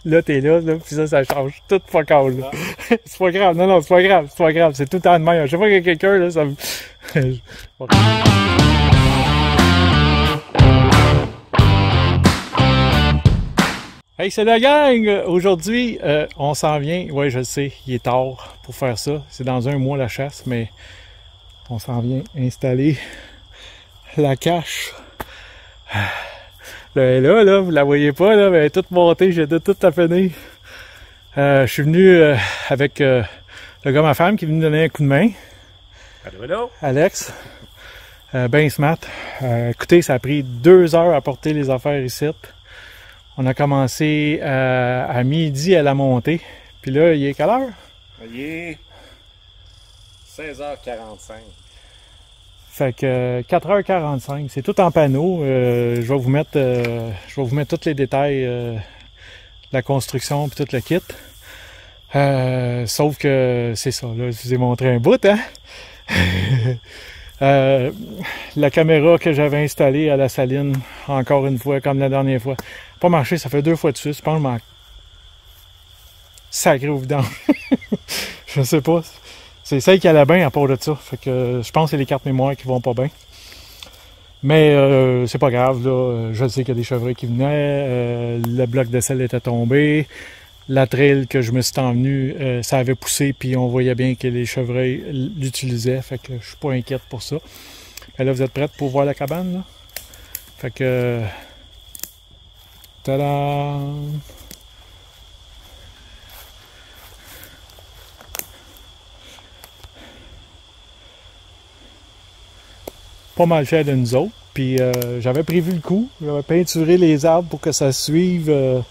là, t'es là, puis ça change tout fuck all, là. C'est pas grave, non, c'est pas grave, c'est pas grave, c'est tout le temps de même. Je sais pas qu'il y a quelqu'un, là, ça me... Hey, c'est la gang! Aujourd'hui, on s'en vient. Ouais, je le sais, il est tard pour faire ça. C'est dans un mois la chasse, mais on s'en vient installer la cache. Là, vous la voyez pas, là, mais elle est toute montée, j'ai tout à finir. Je suis venu avec le gars, ma femme, qui est venu donner un coup de main. Allô, allô? Alex. Ben smart. Écoutez, ça a pris 2 heures à porter les affaires ici. On a commencé à midi à la montée. Puis là, il est quelle heure? Il est 16h45. Fait que 4h45, c'est tout en panneau. Je vais vous mettre tous les détails de la construction et tout le kit. Sauf que c'est ça, là, je vous ai montré un bout, hein? La caméra que j'avais installée à la saline, encore une fois, comme la dernière fois, pas marché, ça fait 2 fois de suite. Je pense que je m'en sacré au vidange. Je sais pas. C'est celle qui allait bien à part de ça. Fait que je pense que c'est les cartes mémoire qui vont pas bien. Mais c'est pas grave, là. Je sais qu'il y a des chevreuils qui venaient. Le bloc de sel était tombé. La trail que je me suis envenu, ça avait poussé, puis on voyait bien que les chevreuils l'utilisaient. Fait que je suis pas inquiète pour ça. Et là, vous êtes prêtes pour voir la cabane, là? Fait que... Tadam! Pas mal cher de nous autres. Puis j'avais prévu le coup. J'avais peinturé les arbres pour que ça suive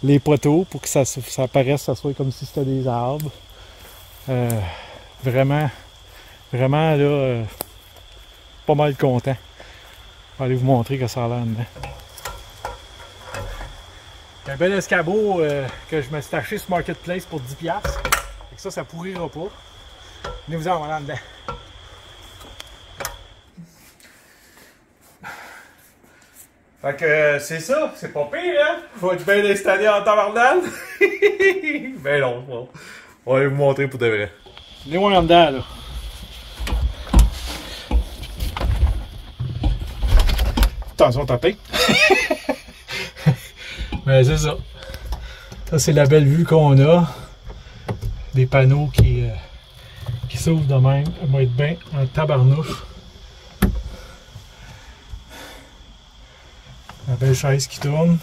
les poteaux, pour que ça paraisse, ça soit comme si c'était des arbres. Vraiment, là, pas mal content. Je vais aller vous montrer que ça a l'air dedans. Un bel escabeau que je me suis acheté sur Marketplace pour 10$. Fait que ça pourrira pas. Venez vous en voilà dedans. Fait que c'est ça, c'est pas pire, hein? Faut être bien installé en tabarnane. Ben non, bon. On va aller vous montrer pour de vrai. Venez voir en dedans, là. Attention, tapé. Mais c'est ça. Ça, c'est la belle vue qu'on a. Des panneaux qui s'ouvrent de même. Ça va être bien en tabarnouche. La belle chaise qui tourne.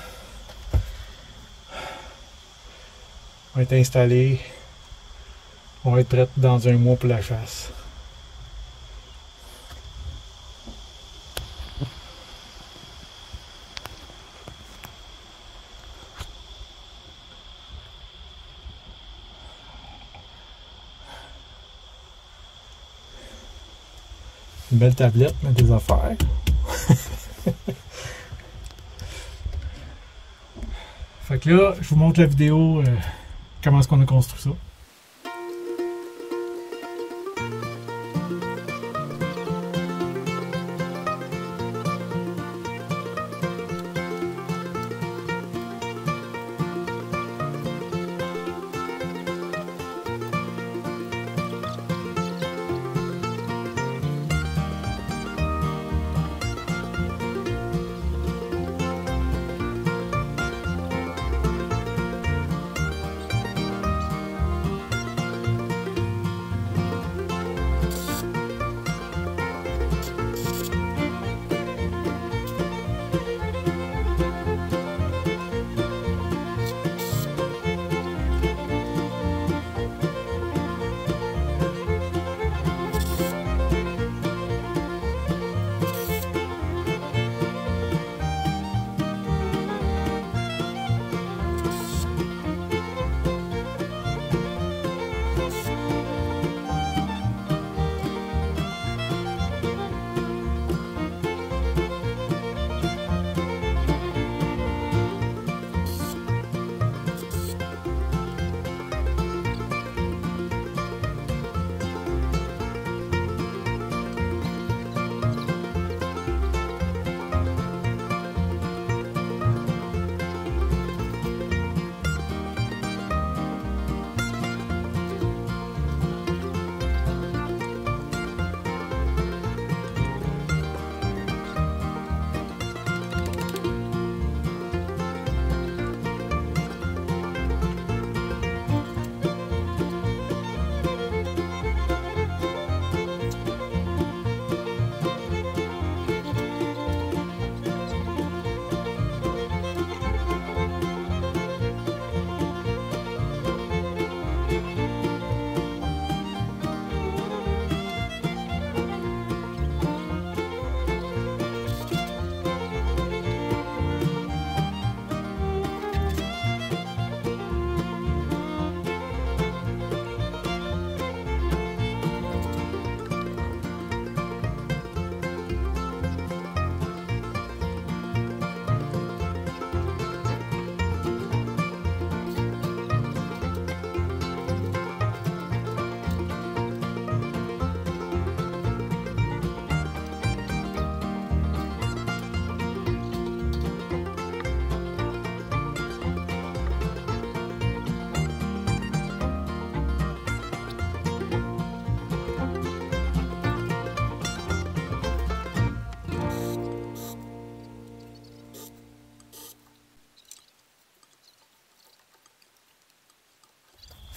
On va être installé. On va être prêt dans un mois pour la chasse. Une belle tablette, mettre des affaires. Fait que là, je vous montre la vidéo, comment est-ce qu'on a construit ça.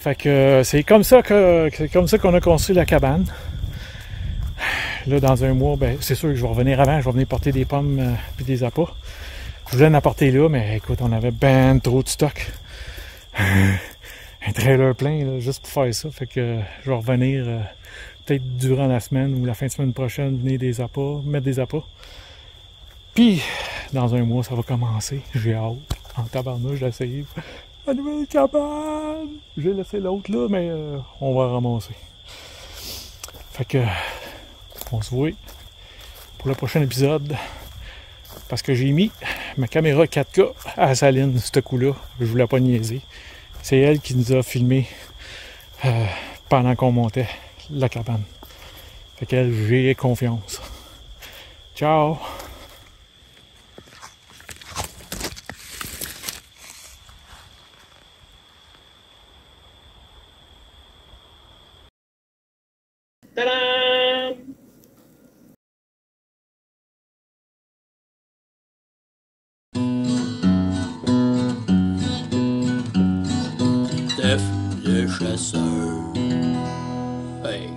Fait que c'est comme ça qu'on a construit la cabane. Là, dans un mois, ben, c'est sûr que je vais revenir avant. Je vais venir porter des pommes puis des appâts. Je voulais en apporter là, mais écoute, on avait ben trop de stock. Un trailer plein, là, juste pour faire ça. Fait que je vais revenir peut-être durant la semaine ou la fin de semaine prochaine, venir des appâts, mettre des appâts. Puis, dans un mois, ça va commencer. J'ai hâte. En tabarnouche, j'ai essayé. La nouvelle cabane! J'ai laissé l'autre là, mais on va ramasser. Fait que, on se voit pour le prochain épisode. Parce que j'ai mis ma caméra 4K à Saline, ce coup-là. Je voulais pas niaiser. C'est elle qui nous a filmé pendant qu'on montait la cabane. Fait qu'elle, j'ai confiance. Ciao! Ta-da! Steph le chasseur. Hey.